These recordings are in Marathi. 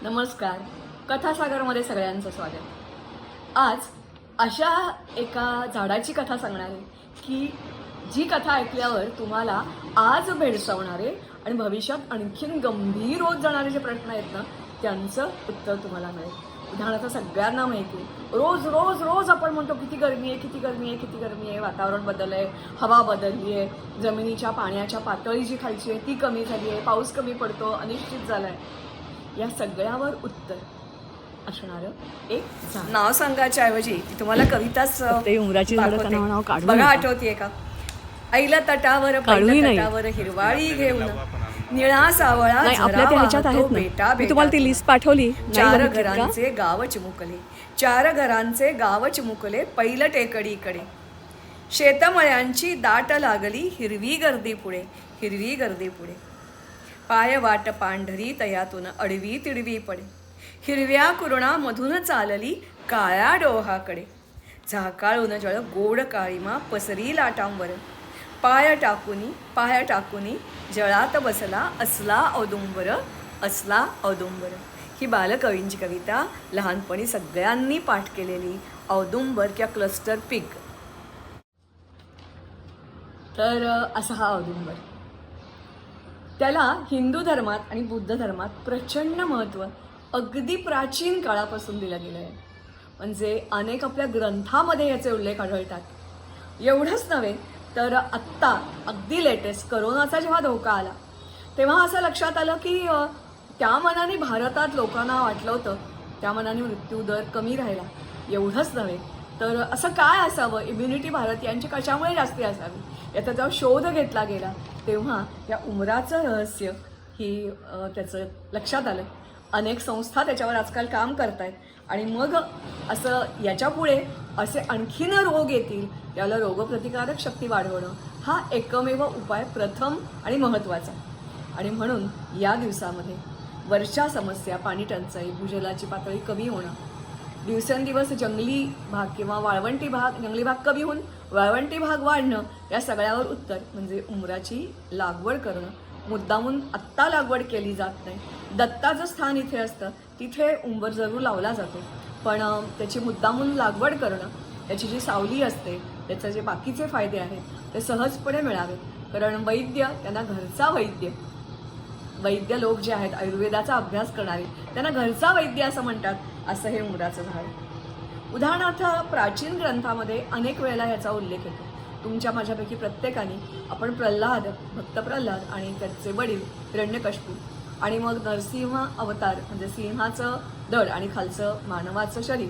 नमस्कार. कथासागरमध्ये सगळ्यांचं स्वागत. आज अशा एका झाडाची कथा सांगणार आहे की जी कथा ऐकल्यावर तुम्हाला आज भेडसावणारे आणि भविष्यात आणखीन गंभीर होत जाणारे जे प्रश्न आहेत ना त्यांचं उत्तर तुम्हाला मिळेल. उदाहरणार्थ सगळ्यांना माहिती आहे, रोज रोज रोज आपण म्हणतो किती गरमी आहे, किती गरमी आहे, किती गरमी आहे, वातावरण बदललं आहे, हवा बदलली आहे, जमिनीच्या पाण्याच्या पातळी जी खालची आहे ती कमी झाली आहे, पाऊस कमी पडतो, अनिश्चित झाला आहे. या सगळ्यावर उत्तर असणारं एक नाव सांगायच्या ऐवजी तुम्हाला कविताच बघा आठवतीये का? ऐला तटावर तटावर हिरवाळी घेऊन निळा सावळा आपल्या ह्याच्यात आहेत बेटा मी तुम्हाला ती लिस्ट पाठवली. चार घरांचे गाव चिमुकले, चार घरांचे गाव चिमुकले, पैल टेकडीकडे शेतमळ्यांची दाट लागली, हिरवी गर्दी पुढे, हिरवी गर्दी पुढे. पाय वाट पांढरी तयातून अडवी तिडवी पडे, हिरव्या कुरणामधून चालली काळ्या डोहाकडे. झाकाळून जळ गोड काळीमा पसरी लाटांवर, पाय टाकुनी जळात बसला असला औदुंबर, असला औदुंबर. ही बालकवींची कविता, लहानपणी सगळ्यांनी पाठ केलेली औदुंबर किंवा क्लस्टर पिग. तर असा हा औदुंबर, त्याला हिंदू धर्मात आणि बुद्ध धर्मात प्रचंड महत्त्व अगदी प्राचीन काळापासून दिलं गेलं आहे. म्हणजे अनेक आपल्या ग्रंथामध्ये याचे उल्लेख आढळतात. एवढंच नव्हे तर आत्ता अगदी लेटेस्ट करोनाचा जेव्हा धोका आला तेव्हा असं लक्षात आलं की त्या मनाने भारतात लोकांना वाटलं होतं त्या मनाने मृत्यूदर कमी राहिला. एवढंच नव्हे तर असं काय असावं, इम्युनिटी भारतीयांची कशामुळे जास्ती असावी, याचा जेव्हा शोध घेतला गेला तेव्हा या उमराचं रहस्य ही त्याचं लक्षात आलं. अनेक संस्था त्याच्यावर आजकाल काम करत आहेत आणि मग असं याच्यापुढे असे आणखीन रोग येतील त्याला रोगप्रतिकारक शक्ती वाढवणं हा एकमेव उपाय प्रथम आणि महत्त्वाचा. आणि म्हणून या दिवसामध्ये वर्षा समस्या, पाणी टंचाई, भूजलाची पातळी कमी होणं, दिवसेंदिवस जंगली भाग किंवा वाळवंटी भाग, जंगली भाग कमी होऊन वाळवंटी भाग वाढणं, या सगळ्यावर उत्तर म्हणजे उमराची लागवड करणं. मुद्दामून आत्ता लागवड केली जात नाही. दत्ताचं स्थान इथे असतं तिथे उंबर जरूर लावला जातो, पण त्याची मुद्दामून लागवड करणं, त्याची जी सावली असते, त्याचे जे बाकीचे फायदे आहेत ते सहजपणे मिळावेत. कारण वैद्य त्यांना घरचा वैद्य लोक जे आहेत आयुर्वेदाचा अभ्यास करणारे त्यांना घरचा वैद्य असं म्हणतात. असं हे उमराचं झाड. उदाहरणार्थ प्राचीन ग्रंथामध्ये अनेक वेळेला याचा उल्लेख येतो. तुमच्या माझ्यापैकी प्रत्येकाने आपण भक्त प्रल्हाद आणि त्याचे वडील हिरण्यकश्यप आणि मग नरसिंह अवतार म्हणजे सिंहाचं दड आणि खालचं मानवाचं शरीर,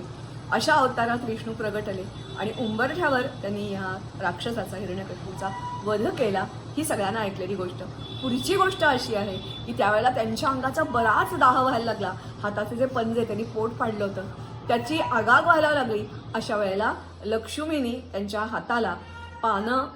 अशा अवतारात विष्णू प्रगटले आणि उंबरठ्यावर त्यांनी ह्या राक्षसाचा, हिरण्यकश्यपूचा वध केला. ही सगळ्यांना ऐकलेली गोष्ट. पुढची गोष्ट अशी आहे की त्यावेळेला त्यांच्या अंगाचा बराच दाह व्हायला लागला. हाताचे जे पंजे त्यांनी पोट पाडलं होतं त्याची आगाग व्हायला लागली. अशा वेळेला लक्ष्मीने त्यांच्या हाताला पानं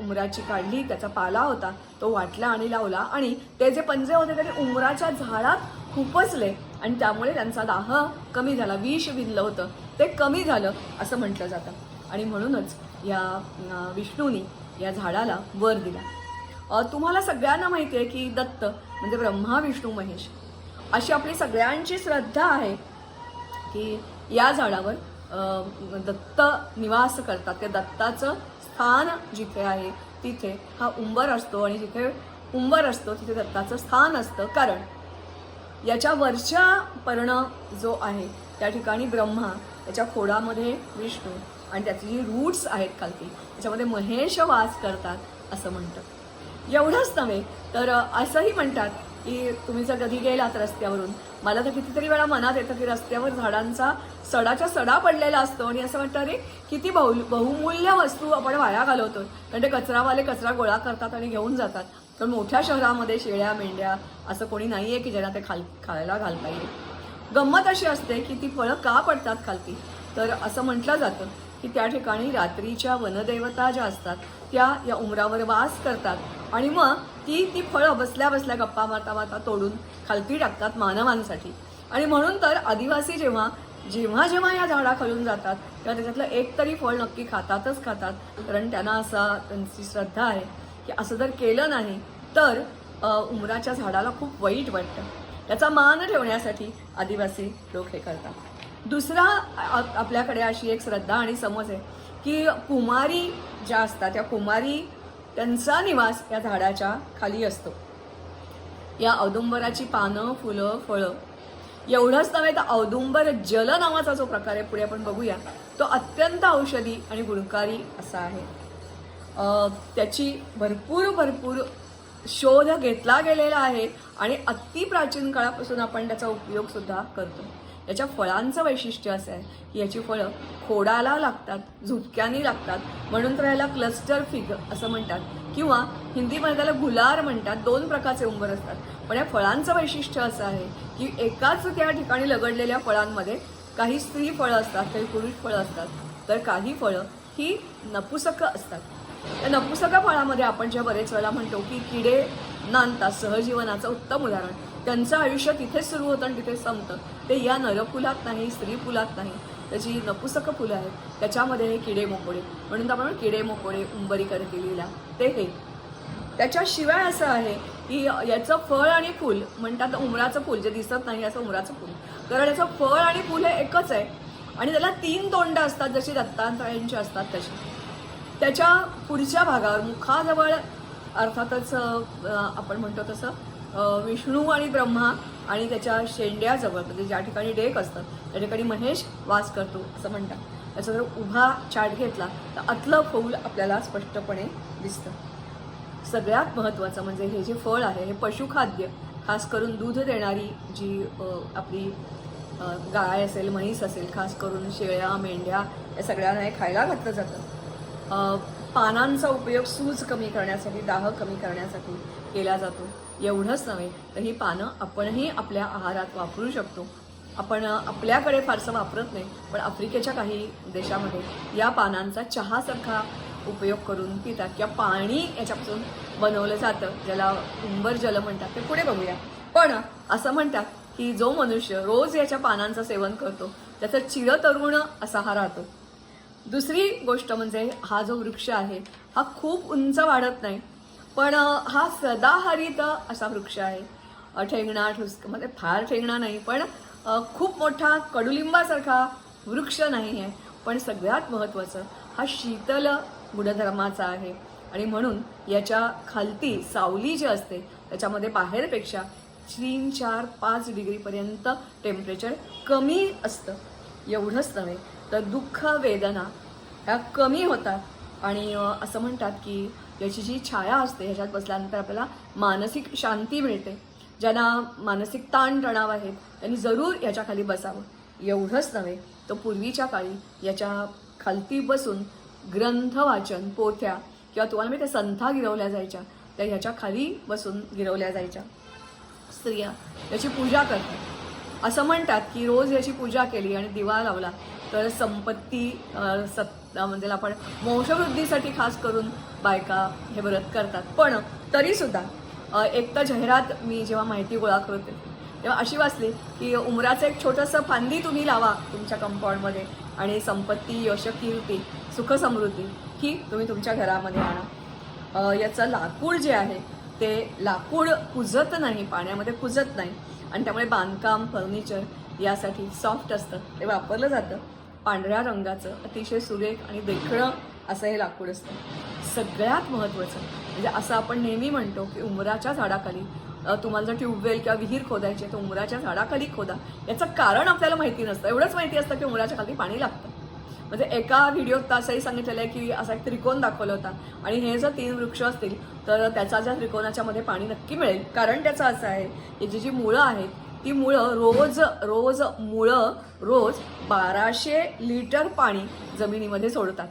उमराची काढली, त्याचा पाला होता तो वाटला आणि लावला आणि ते जे पंजे होते ते उमराच्या झाडात खुपसले आणि त्यामुळे त्यांचा दाह कमी झाला. विष विणलं होतं ते कमी झालं असं म्हटलं जातं. आणि म्हणूनच या विष्णूनी या झाडाला वर दिला. तुम्हाला सगळ्यांना माहिती आहे की दत्त म्हणजे ब्रह्मा विष्णू महेश अशी आपली सगळ्यांची श्रद्धा आहे की या झाडावर दत्त निवास करतात. ते दत्ताचं स्थान जिथे आहे तिथे हा उंबर असतो आणि जिथे उंबर असतो तिथे दत्ताचं स्थान असतं. कारण याच्या वरच्या पर्ण जो आहे त्या ठिकाणी ब्रह्मा, त्याच्या खोडामध्ये विष्णू आणि त्याची जी रूट्स आहेत खालती त्याच्यामध्ये महेश वास करतात असं म्हणतात. एवढंच नव्हे तर असंही म्हणतात की तुम्ही जर कधी गेलात रस्त्यावरून, मला तर कितीतरी वेळा मनात येतं की रस्त्यावर झाडांचा सडाच्या सडा पडलेला असतो आणि असं वाटतं अरे किती बहुमूल्य वस्तू आपण वाया घालवतो. कारण ते कचरावाले कचरा गोळा करतात आणि घेऊन जातात. कारण मोठ्या शहरामध्ये शेळ्या मेंढ्या असं कोणी नाही आहे की ज्यांना ते खायला घालता येईल. गंमत अशी असते की ती फळं का पडतात खालती, तर असं म्हटलं जातं की त्या ठिकाणी रात्रीच्या वनदेवता ज्या असतात त्या या उमरावर वास करतात आणि मग ती फळं बसल्या बसल्या गप्पा मारता मारता तोडून खालती टाकतात मानवांसाठी. आणि म्हणून तर आदिवासी जेव्हा या झाडाखालून जातात तेव्हा त्याच्यातलं एक तरी फळ नक्की खातातच खातात. कारण त्यांना असा त्यांची श्रद्धा आहे की असं जर केलं नाही तर उमराच्या झाडाला खूप वाईट वाटतं. त्याचा मान ठेवण्यासाठी आदिवासी लोक हे करतात. दुसरा आपल्याकडे अशी एक श्रद्धा आणि समज आहे की कुमारी ज्या असतात त्या कुमारी त्यांचा निवास या झाडाच्या खाली असतो. या औदुंबराची पानं, फुलं, फळं एवढंच नव्हे तर औदुंबर जल नावाचा जो प्रकार आहे पुढे आपण बघूया, तो अत्यंत औषधी आणि गुणकारी असा आहे. त्याची भरपूर शोध घेतला गेलेला आहे आणि अति प्राचीन काळापासून आपण त्याचा उपयोग सुद्धा करतो. याच्या फळांचं वैशिष्ट्य असं आहे की याची फळं खोडाला लागतात, झुपक्यानी लागतात, म्हणून तर याला क्लस्टर फिग असं म्हणतात किंवा हिंदीमध्ये त्याला गुलार म्हणतात. 2 प्रकारचे उंबर असतात. पण या फळांचं वैशिष्ट्य असं आहे की एकाच त्या ठिकाणी लगडलेल्या फळांमध्ये काही स्त्री फळं असतात, काही पुरुष फळं असतात, तर काही फळं ही नपुसक असतात. त्या नपुसका फळामध्ये आपण ज्या बरेच वेळा म्हणतो की किडे नांदतात, सहजीवनाचं उत्तम उदाहरण, त्यांचं आयुष्य तिथेच सुरू होतं आणि तिथेच संपतं. ते या नरफुलात नाही, स्त्री फुलात नाही, त्याची नपुसक फुलं आहेत, त्याच्यामध्ये हे किडे मोकोडे, म्हणून आपण किडे मोकोडे उंबरीकर केलेला ते हे. त्याच्याशिवाय असं आहे की याचं फळ आणि फूल म्हणतात उमराचं फूल, जे दिसत नाही असं उमराचं फूल, कारण याचं फळ आणि फूल हे एकच आहे आणि त्याला 3 तोंड असतात, जशी दत्तात्रयांची असतात तशी. त्याच्या पुढच्या भागावर मुखाजवळ अर्थातच आपण म्हणतो तसं विष्णू आणि ब्रह्मा आणि त्याच्या शेंड्याजवळ म्हणजे ज्या ठिकाणी डेक असतात त्या ठिकाणी महेश वास करतो असं म्हणतात. त्याचा जर उभा चाट घेतला तर आतलं फूल आपल्याला स्पष्टपणे दिसतं. सगळ्यात महत्त्वाचं म्हणजे हे जे फळ आहे हे पशुखाद्य, खास करून दूध देणारी जी आपली गाय असेल, म्हैस असेल, खास करून शेळ्या, मेंढ्या या सगळ्यांना हे खायला घातलं जातं. पानांचा उपयोग सूज कमी करण्यासाठी, दाह कमी करण्यासाठी केला जातो. एवढंच नव्हे तर ही पानं आपणही आपल्या आहारात वापरू शकतो. आपण आपल्याकडे फारसं वापरत नाही, पण आफ्रिकेच्या काही देशामध्ये या पानांचा चहासारखा उपयोग करून पितात किंवा पाणी याच्यापासून बनवलं जातं, ज्याला उंबर जल म्हणतात. ते पुढे बघूया. पण असं म्हणतात की जो मनुष्य रोज याच्या पानांचं सेवन करतो त्याचा चिरतरुण असा हा राहतो. दुसरी गोष्ट म्हणजे हा जो वृक्ष आहे हा खूप उंच वाढत नाही, पण हा सदाहरित असा वृक्ष आहे. ठेंगणा म्हणजे फार ठेंगणा नाही, पण खूप मोठा कडुलिंबासारखा वृक्ष नाही आहे. पण सगळ्यात महत्त्वाचं हा शीतल गुणधर्माचा आहे आणि म्हणून याच्या खालती सावली जी असते त्याच्यामध्ये बाहेरपेक्षा 3, 4, 5 डिग्रीपर्यंत टेम्परेचर कमी असतं. एवढंच नव्हे तर दुःख, वेदना ह्या कमी होतात आणि असं म्हणतात की याची जी छाया असते ह्याच्यात बसल्यानंतर आपल्याला मानसिक शांती मिळते. ज्यांना मानसिक ताणतणाव आहेत त्यांनी जरूर याच्या खाली बसावं. एवढंच नव्हे तर पूर्वीच्या काळी याच्या खालती बसून ग्रंथ वाचन, पोथ्या किंवा तुम्हाला माहिती संथा गिरवल्या जायच्या, त्या ह्याच्या खाली बसून गिरवल्या जायच्या. स्त्रिया याची पूजा करतात. असं म्हणतात की रोज याची पूजा केली आणि दिवा लावला तर संपत्ती म्हणजे आपण वंशवृद्धीसाठी खास करून बायका हे व्रत करतात. पण तरीसुद्धा एक तर जाहिरात मी जेव्हा माहिती गोळा करते तेव्हा अशी वाचली की उमराचं एक छोटंसं फांदी तुम्ही लावा तुमच्या कंपाऊंडमध्ये आणि संपत्ती, यश, कीर्ती, सुख, समृद्धी ही तुम्ही तुमच्या घरामध्ये आणा. याचं लाकूड जे आहे ते लाकूड कुजत नाही, पाण्यामध्ये कुजत नाही आणि त्यामुळे बांधकाम, फर्निचर यासाठी सॉफ्ट असतं, ते वापरलं जातं. पांढऱ्या रंगाचं अतिशय सुरेख आणि देखणं असं हे लाकूड असतं. सगळ्यात महत्त्वाचं म्हणजे असं आपण नेहमी म्हणतो की उमराच्या झाडाखाली तुम्हाला जर ट्यूबवेल किंवा विहीर खोदायची आहे तर उमराच्या झाडाखाली खोदा. याचं कारण आपल्याला माहिती नसतं. एवढंच माहिती असतं की उमराच्या खाली पाणी लागतं. म्हणजे एका व्हिडिओत असंही सांगितलेलं आहे की असा एक त्रिकोण दाखवला होता आणि हे जर 3 वृक्ष असतील तर त्याचा ज्या त्रिकोणाच्या मध्ये पाणी नक्की मिळेल. कारण त्याचं असं आहे की जी मुळं आहेत ती मुळं रोज 1200 लिटर पाणी जमिनीमध्ये सोडतात.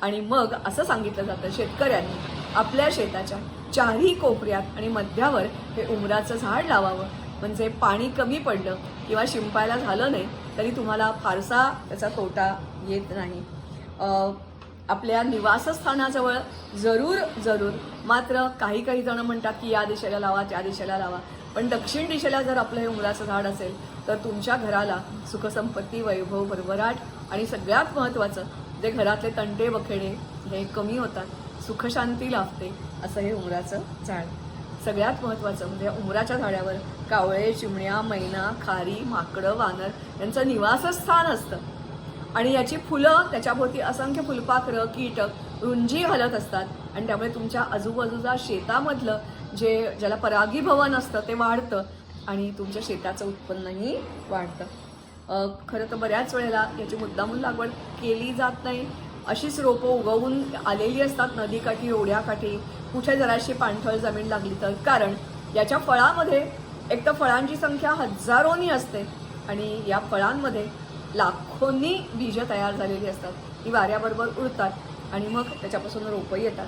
आणि मग असं सांगितलं जातं शेतकऱ्यांनी आपल्या शेताच्या 4ही कोपऱ्यात आणि मध्यावर हे उमराचं झाड लावावं, म्हणजे पाणी कमी पडलं किंवा शिंपायला झालं नाही तरी तुम्हाला फारसा त्याचा तोटा येत नाही. आपल्या निवासस्थानाजवळ जरूर मात्र काही जण म्हणतात की या दिशेला लावा, त्या दिशेला लावा, पण दक्षिण दिशेला जर आपलं हे उमराचं झाड असेल तर तुमच्या घराला सुखसंपत्ती, वैभव, भरभराट आणि सगळ्यात महत्त्वाचं जे घरातले तंटे बखेडे हे कमी होतात, सुखशांती लाभते असं हे उमराचं झाड. सगळ्यात महत्त्वाचं म्हणजे उमराच्या झाडावर कावळे, चिमण्या, मैना, खारी, माकडं, वानर यांचं निवासस्थान असतं. आणि याची फुलं, त्याच्याभोवती असंख्य फुलपाखरं, कीटक रुंजी घालत असतात आणि त्यामुळे तुमच्या आजूबाजूच्या शेतामधलं ज्याला परागीभवन असतं ते वाढतं आणि तुमच्या शेताचं उत्पन्नही वाढतं. खरं तर बऱ्याच वेळेला याची मुद्दामून लागवड केली जात नाही. अशीच रोपं उगवून आलेली असतात नदीकाठी, ओढ्याकाठी, कुठे जराशी पाणथळ जमीन लागली तर. कारण याच्या फळामध्ये एक तर फळांची संख्या हजारोनी असते आणि या फळांमध्ये लाखोंनी बीजं तयार झालेली असतात. ती वाऱ्याबरोबर उडतात आणि मग त्याच्यापासून रोपं येतात.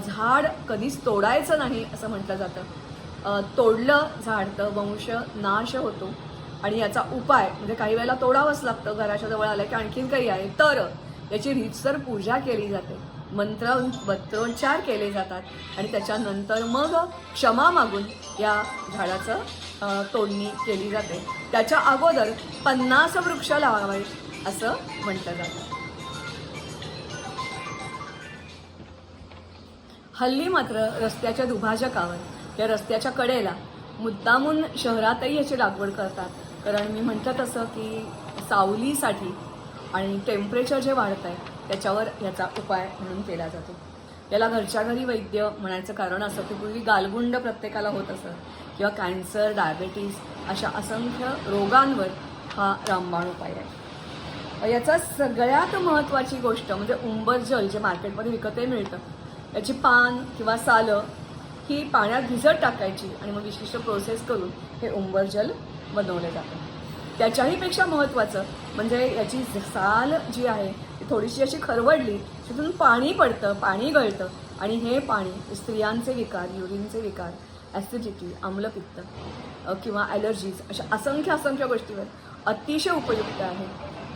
झाड कधीच तोडायचं नाही असं म्हटलं जातं. तोडलं झाड तर वंश नाश होतो. आणि याचा उपाय म्हणजे काही वेळेला तोडावंच लागतं, घराच्या जवळ आलं की आणखीन काही आहे तर याची रीतसर पूजा केली जाते, मंत्रोच्चार केले जातात आणि त्याच्यानंतर मग क्षमा मागून या झाडाचं तोडणी केली जाते. त्याच्या अगोदर 50 वृक्ष लावावे असं म्हटलं जातं. हल्ली मात्र रस्त्याच्या दुभाजकावर या रस्त्याच्या कडेला मुद्दामून शहरातही याची लागवड करतात. कारण मी म्हटलं तसं की सावलीसाठी आणि टेम्परेचर जे वाढत आहे त्याच्यावर याचा उपाय म्हणून केला जातो. याला घरच्या घरी वैद्य म्हणायचं कारण असं की पूर्वी गालगुंड प्रत्येकाला होत असं किंवा कॅन्सर, डायबेटीस अशा असंख्य रोगांवर हा रामबाण उपाय आहे. याचा सगळ्यात महत्त्वाची गोष्ट म्हणजे उंबरजल जे मार्केटमध्ये विकतही मिळतं, याची पान किंवा सालं ही पाण्यात भिजत टाकायची आणि मग विशिष्ट प्रोसेस करून हे उंबरजल बनवलं जातं. त्याच्याहीपेक्षा महत्त्वाचं म्हणजे याची साल जी आहे ती थोडीशी अशी खरवडली, तिथून पाणी पडतं, पाणी गळतं आणि हे पाणी स्त्रियांचे विकार, युरिनचे विकार, ॲसिडिटी, आम्लपित्त किंवा ॲलर्जीज अशा असंख्य गोष्टीवर अतिशय उपयुक्त आहे.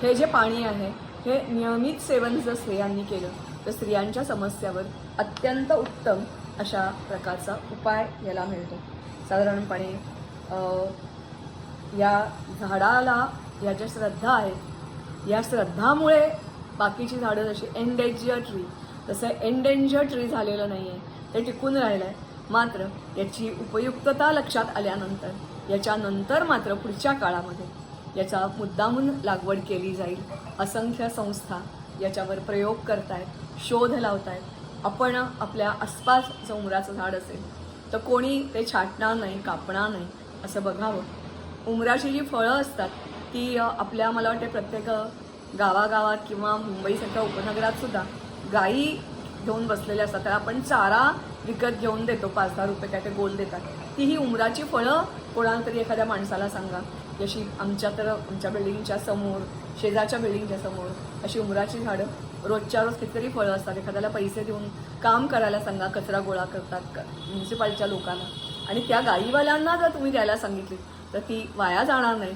हे जे पाणी आहे हे नियमित सेवन जर स्त्रियांनी केलं तर स्त्रियांच्या समस्यावर अत्यंत उत्तम अशा प्रकारचा उपाय याला मिळतो. साधारणपणे या झाडाला या ज्या श्रद्धा आहेत या श्रद्धामुळे बाकीची झाडं जशी एंडेंजर ट्री तसं एंडेंजर ट्री झालेलं नाही आहे, ते टिकून राहिलं आहे. मात्र याची उपयुक्तता लक्षात आल्यानंतर याच्यानंतर मात्र पुढच्या काळामध्ये याचा मुद्दामून लागवड केली जाईल. असंख्य संस्था याच्यावर प्रयोग करतायत, शोध लावतायत. आपण आपल्या आसपास जर उमराचं झाड असेल तर कोणी ते छाटणार नाही, कापणार नाही असं बघावं. उमराची जी फळं असतात ती आपल्या मला वाटते प्रत्येक गावागावात किंवा मुंबईसारख्या उपनगरात सुद्धा गायी घेऊन बसलेल्या असतात. तर आपण चारा विकत घेऊन देतो, 5-10 रुपये काय ते गोल देतात. ती ही उमराची फळं कोणाला तरी एखाद्या माणसाला सांगा, जशी आमच्या बिल्डिंगच्या समोर, शेजारच्या बिल्डिंगच्या समोर अशी उमराची झाडं रोजच्या रोज कितीतरी फळं असतात. एखाद्याला पैसे देऊन काम करायला सांगा, कचरा गोळा करतात म्युन्सिपाल्टीच्या लोकांना, आणि त्या गाईवाल्यांना जर तुम्ही द्यायला सांगितली तर ती वाया जाणार नाही.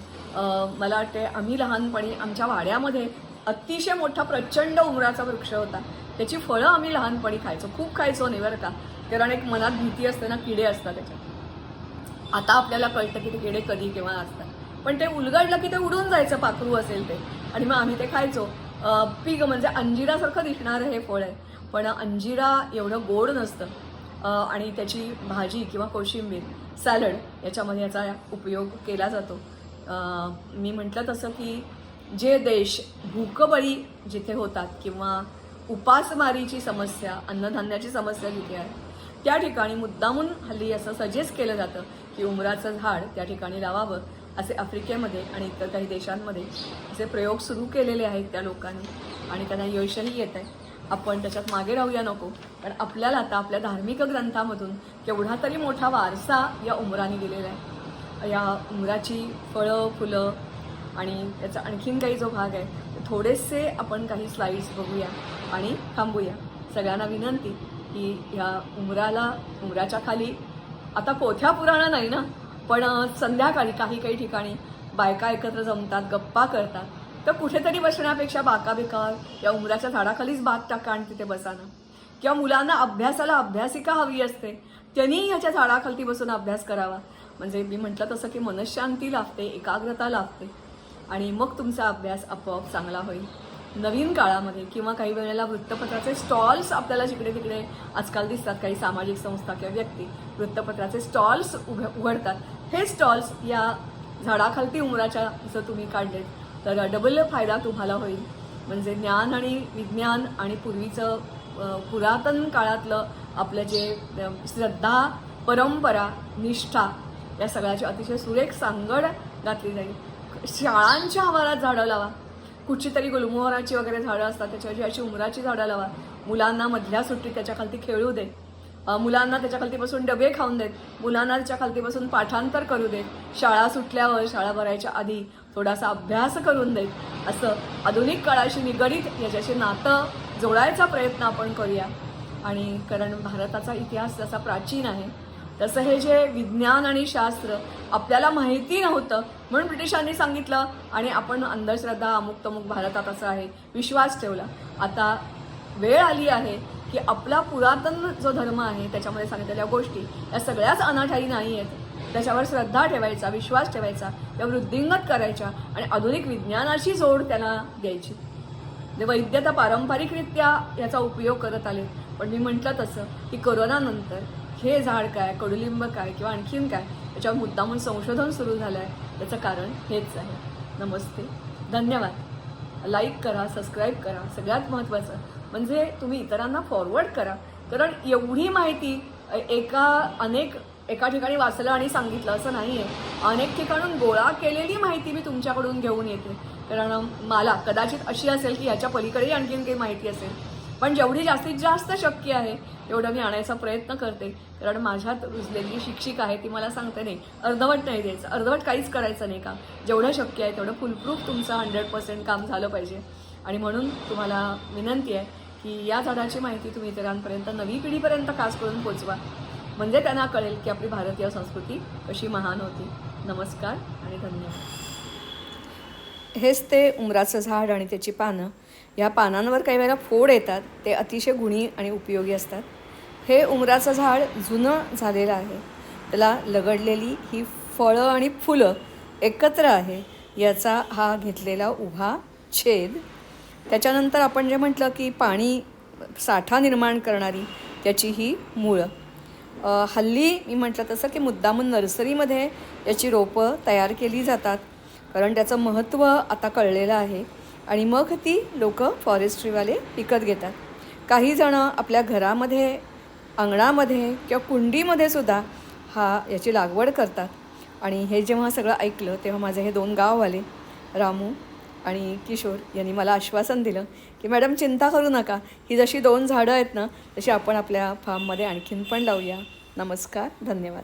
मला वाटते आम्ही लहानपणी आमच्या वाड्यामध्ये अतिशय मोठा प्रचंड उमराचा वृक्ष होता. त्याची फळं आम्ही लहानपणी खायचो, खूप खायचो नाही बरं का, कारण एक मनात भीती असते ना, किडे असतात त्याच्यात. आता आपल्याला कळतं की ते किडे कधी केव्हा असतात, पण ते उलगडलं की ते उडून जायचं, पाखरू असेल ते, आणि मग आम्ही ते खायचो. पीक म्हणजे अंजिरासारखं दिसणारं हे फळ आहे, पण अंजिरा एवढं गोड नसतं आणि त्याची भाजी किंवा कोशिंबीर, सॅलड याच्यामध्ये याचा उपयोग केला जातो. मी म्हटलं तसं की जे देश भूकबळी जिथे होतात किंवा उपासमारीची समस्या, अन्नधान्याची समस्या जिथे आहे त्या ठिकाणी मुद्दामून हल्ली असं सजेस्ट केलं जातं की उमराचं झाड त्या ठिकाणी लावावं. असे आफ्रिकेमध्ये आणि इतर काही देशांमध्ये असे प्रयोग सुरू केलेले आहेत त्या लोकांनी आणि त्यांना यशही येत आहे. आपण त्याच्यात मागे राहूया नको, पण आपल्याला आता आपल्या धार्मिक ग्रंथामधून केवढा तरी मोठा वारसा या उमराने दिलेला आहे. या उमराची फळं, फुलं आणि त्याचा आणखीन काही जो भाग आहे थोडेसे आपण काही स्लाइड्स बघूया आणि थांबूया. सगळ्यांना विनंती की ह्या उमराच्या खाली आता पोथ्या पुराणं नाही ना, पण संध्याकाळी काही ठिकाणी बायका एकत्र जमतात, गप्पा करतात, तर कुठेतरी बसण्यापेक्षा बाकाबिका या उमराच्या झाडाखालीच बाग टाका आणि तिथे बसा ना. किंवा मुलांना अभ्यासाला अभ्यासिका हवी असते, त्यांनी ह्याच्या झाडाखालती बसून अभ्यास करावा. म्हणजे मी म्हटलं तसं की मनशांती लाभते, एकाग्रता लाभते आणि मग तुमचा अभ्यास आपोआप चांगला होईल. नवीन काळामध्ये किंवा काही वेळेला वृत्तपत्राचे स्टॉल्स आपल्याला जिकडे तिकडे आजकाल दिसतात, काही सामाजिक संस्था किंवा व्यक्ती वृत्तपत्राचे स्टॉल्स उघडतात. हे स्टॉल्स या झाडाखालती उमराच्या जर तुम्ही काढलेत तर डबल फायदा तुम्हाला होईल. म्हणजे ज्ञान आणि विज्ञान आणि पूर्वीचं पुरातन काळातलं आपलं जे श्रद्धा, परंपरा, निष्ठा या सगळ्याची अतिशय सुरेख सांगड घातली जाईल. शाळांच्या आवारात झाडं लावा. कुठची तरी गुलमोहराची वगैरे झाडं असतात त्याच्याऐवजी अशी उमराची झाडं लावा. मुलांना मधल्या सुट्टीत त्याच्या खालती खेळू दे. मुलांना त्याच्या खालती बसून डबे खाऊन देत. मुलांना त्याच्या खालती बसून पाठांतर करू देत. शाळा सुटल्यावर, शाळा भरायच्या आधी थोडासा अभ्यास करून देत. असं आधुनिक काळाशी निगडीत याच्याशी नातं जोडायचा प्रयत्न आपण करूया. आणि कारण भारताचा इतिहास जसा प्राचीन आहे तसं हे जे विज्ञान आणि शास्त्र आपल्याला माहिती नव्हतं म्हणून ब्रिटिशांनी सांगितलं आणि आपण अंधश्रद्धा अमुक तमुक भारतात असं आहे विश्वास ठेवला. आता वेळ आली आहे की आपला पुरातन जो धर्म आहे त्याच्यामध्ये सांगितलेल्या गोष्टी या सगळ्याच अनाठाई नाही आहेत. त्याच्यावर श्रद्धा ठेवायचा, विश्वास ठेवायचा, त्या वृद्धिंगत करायच्या आणि आधुनिक विज्ञानाची जोड त्याला द्यायची. म्हणजे वैद्यता पारंपरिकरित्या याचा उपयोग करत आले. पण मी म्हटलं तसं की कोरोनानंतर हे झाड काय, कडुलिंब काय किंवा आणखीन काय याच्यावर मुद्दामून संशोधन सुरू झालं आहे. त्याचं कारण हेच आहे. नमस्ते, धन्यवाद. लाईक करा, सबस्क्राईब करा. सगळ्यात महत्त्वाचं म्हणजे तुम्ही इतरांना फॉरवर्ड करा. कारण एवढी माहिती एका ठिकाणी वाचलं आणि सांगितलं असं नाही आहे. अनेक ठिकाणून गोळा केलेली माहिती मी तुमच्याकडून घेऊन येते. कारण मला कदाचित अशी असेल की ह्याच्या पलीकडेही आणखीन काही माहिती असेल, पण जेवढी जास्तीत जास्त शक्य आहे तेवढं मी आणायचा प्रयत्न करते. कारण माझ्यात रुजलेली शिक्षिका आहे ती मला सांगते नाही, अर्धवट नाही द्यायचं, अर्धवट काहीच करायचं नाही. काम जेवढं शक्य आहे तेवढं फुलप्रूफ तुमचं 100% काम झालं पाहिजे. आणि म्हणून तुम्हाला विनंती आहे की या झाडाची माहिती तुम्ही इतरांपर्यंत, नवी पिढीपर्यंत खास करून पोचवा. म्हणजे त्यांना कळेल की आपली भारतीय संस्कृती कशी महान होती. नमस्कार आणि धन्यवाद. हेच ते उमराचं झाड आणि त्याची पानं. या पानांवर काही वेळेला फोड येतात, ते अतिशय गुणी आणि उपयोगी असतात. हे उमराचं झाड जुनं झालेलं आहे. त्याला लगडलेली ही फळं आणि फुलं एकत्र आहे. याचा हा घेतलेला उभा छेद. त्याच्यानंतर आपण जे म्हटलं की पाणी साठा निर्माण करणारी त्याची ही मुळं. हल्ली मी म्हटलं तसं की मुद्दामून नर्सरीमध्ये याची रोपं तयार केली जातात. कारण त्याचं महत्त्व आता कळलेलं आहे आणि मग ती लोक फॉरेस्ट्रीवाले विकत घेतात. काही जणं आपल्या घरामध्ये, अंगणामध्ये किंवा कुंडीमध्ये सुद्धा याची लागवड करतात. आणि हे जेव्हा सगळं ऐकलं तेव्हा माझे हे 2 गाववाले रामू आणि किशोर यांनी मला आश्वासन दिलं की मॅडम चिंता करू नका, ही जशी 2 झाडं आहेत ना तशी आपण आपल्या फार्ममध्ये आणखीन पण लावूया. नमस्कार, धन्यवाद.